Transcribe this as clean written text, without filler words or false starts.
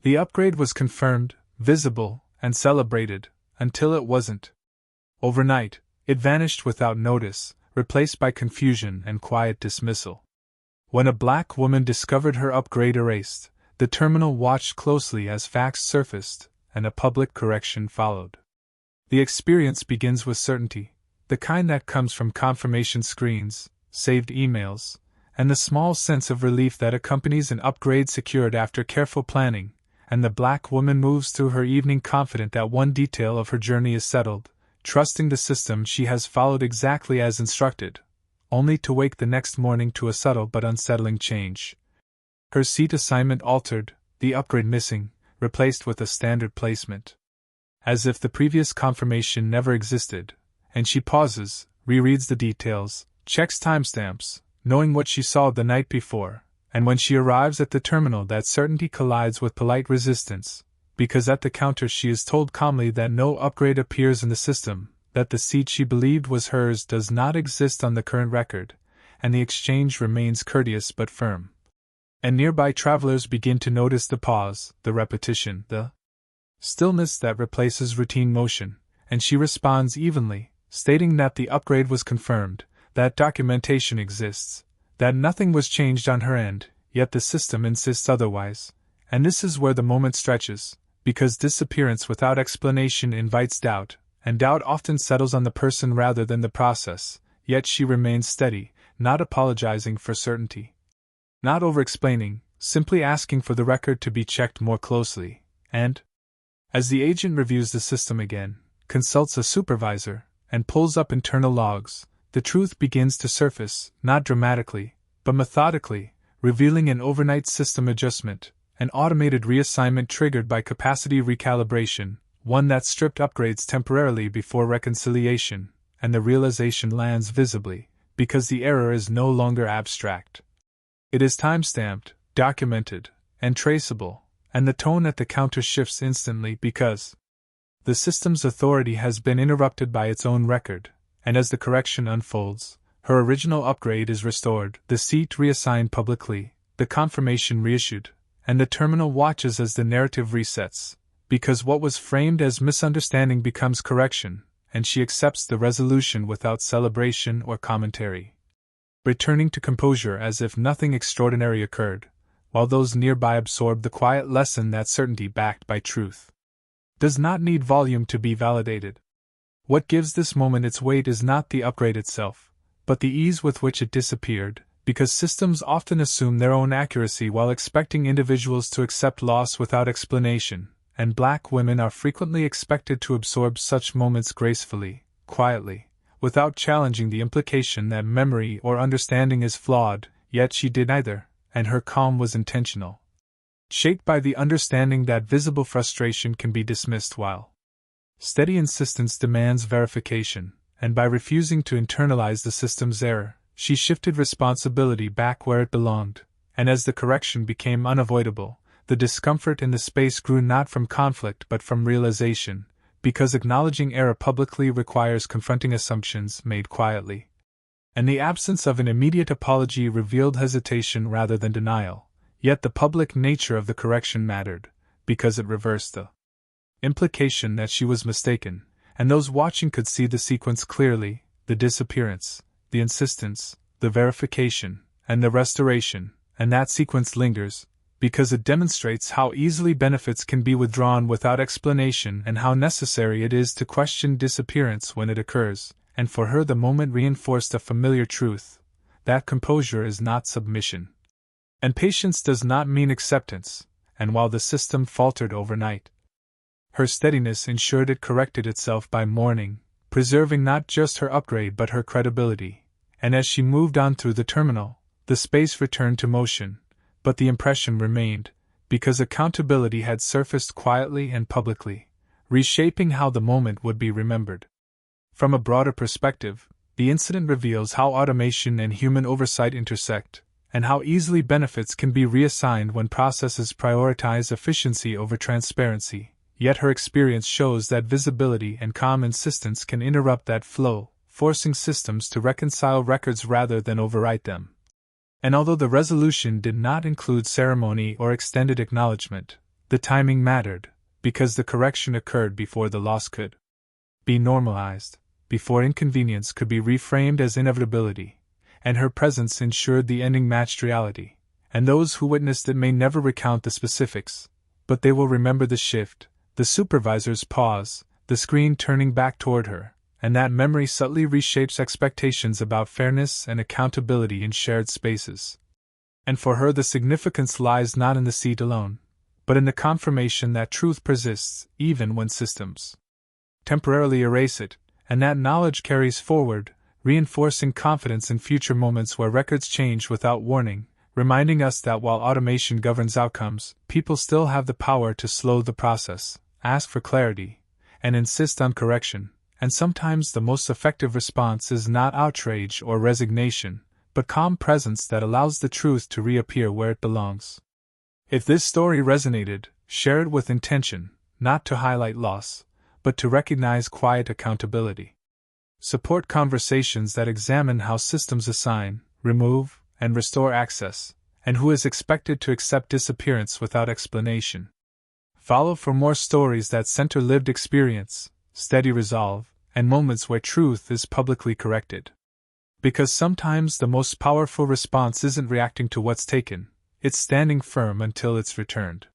The upgrade was confirmed, visible, and celebrated, until it wasn't. Overnight, it vanished without notice, replaced by confusion and quiet dismissal. When a black woman discovered her upgrade erased, the terminal watched closely as facts surfaced, and a public correction followed. The experience begins with certainty, the kind that comes from confirmation screens, saved emails, and the small sense of relief that accompanies an upgrade secured after careful planning, and the black woman moves through her evening confident that one detail of her journey is settled, trusting the system she has followed exactly as instructed, only to wake the next morning to a subtle but unsettling change. Her seat assignment altered, the upgrade missing, replaced with a standard placement. As if the previous confirmation never existed, and she pauses, rereads the details, checks timestamps, knowing what she saw the night before, and when she arrives at the terminal that certainty collides with polite resistance, because at the counter she is told calmly that no upgrade appears in the system, that the seat she believed was hers does not exist on the current record, and the exchange remains courteous but firm. And nearby travelers begin to notice the pause, the repetition, the stillness that replaces routine motion, and she responds evenly, stating that the upgrade was confirmed, that documentation exists, that nothing was changed on her end, yet the system insists otherwise. And this is where the moment stretches, because disappearance without explanation invites doubt, and doubt often settles on the person rather than the process, yet she remains steady, not apologizing for certainty, not over-explaining, simply asking for the record to be checked more closely, and, as the agent reviews the system again, consults a supervisor, and pulls up internal logs, the truth begins to surface, not dramatically, but methodically, revealing an overnight system adjustment, an automated reassignment triggered by capacity recalibration, one that stripped upgrades temporarily before reconciliation, and the realization lands visibly, because the error is no longer abstract. It is time-stamped, documented, and traceable, and the tone at the counter shifts instantly because the system's authority has been interrupted by its own record, and as the correction unfolds, her original upgrade is restored, the seat reassigned publicly, the confirmation reissued, and the terminal watches as the narrative resets, because what was framed as misunderstanding becomes correction, and she accepts the resolution without celebration or commentary, returning to composure as if nothing extraordinary occurred, while those nearby absorb the quiet lesson that certainty backed by truth does not need volume to be validated. What gives this moment its weight is not the upgrade itself, but the ease with which it disappeared, because systems often assume their own accuracy while expecting individuals to accept loss without explanation, and black women are frequently expected to absorb such moments gracefully, quietly, without challenging the implication that memory or understanding is flawed, yet she did neither, and her calm was intentional, shaped by the understanding that visible frustration can be dismissed while steady insistence demands verification, and by refusing to internalize the system's error, she shifted responsibility back where it belonged, and as the correction became unavoidable, the discomfort in the space grew not from conflict but from realization, because acknowledging error publicly requires confronting assumptions made quietly. And the absence of an immediate apology revealed hesitation rather than denial, yet the public nature of the correction mattered, because it reversed the implication that she was mistaken, and those watching could see the sequence clearly, the disappearance, the insistence, the verification, and the restoration, and that sequence lingers, because it demonstrates how easily benefits can be withdrawn without explanation and how necessary it is to question disappearance when it occurs, and for her the moment reinforced a familiar truth, that composure is not submission. And patience does not mean acceptance, and while the system faltered overnight, her steadiness ensured it corrected itself by morning, preserving not just her upgrade but her credibility, and as she moved on through the terminal, the space returned to motion, but the impression remained, because accountability had surfaced quietly and publicly, reshaping how the moment would be remembered. From a broader perspective, the incident reveals how automation and human oversight intersect, and how easily benefits can be reassigned when processes prioritize efficiency over transparency, yet her experience shows that visibility and calm insistence can interrupt that flow, forcing systems to reconcile records rather than overwrite them. And although the resolution did not include ceremony or extended acknowledgement, The timing mattered, because the correction occurred before the loss could be normalized, before inconvenience could be reframed as inevitability, and her presence ensured the ending matched reality. And those who witnessed it may never recount the specifics, but they will remember the shift, the supervisor's pause, the screen turning back toward her, and that memory subtly reshapes expectations about fairness and accountability in shared spaces. And for her, the significance lies not in the seat alone, but in the confirmation that truth persists even when systems temporarily erase it, and that knowledge carries forward, reinforcing confidence in future moments where records change without warning, reminding us that while automation governs outcomes, people still have the power to slow the process, ask for clarity, and insist on correction. And sometimes the most effective response is not outrage or resignation, but calm presence that allows the truth to reappear where it belongs. If this story resonated, share it with intention, not to highlight loss, but to recognize quiet accountability. Support conversations that examine how systems assign, remove, and restore access, and who is expected to accept disappearance without explanation. Follow for more stories that center lived experience, steady resolve, and moments where truth is publicly corrected. Because sometimes the most powerful response isn't reacting to what's taken, it's standing firm until it's returned.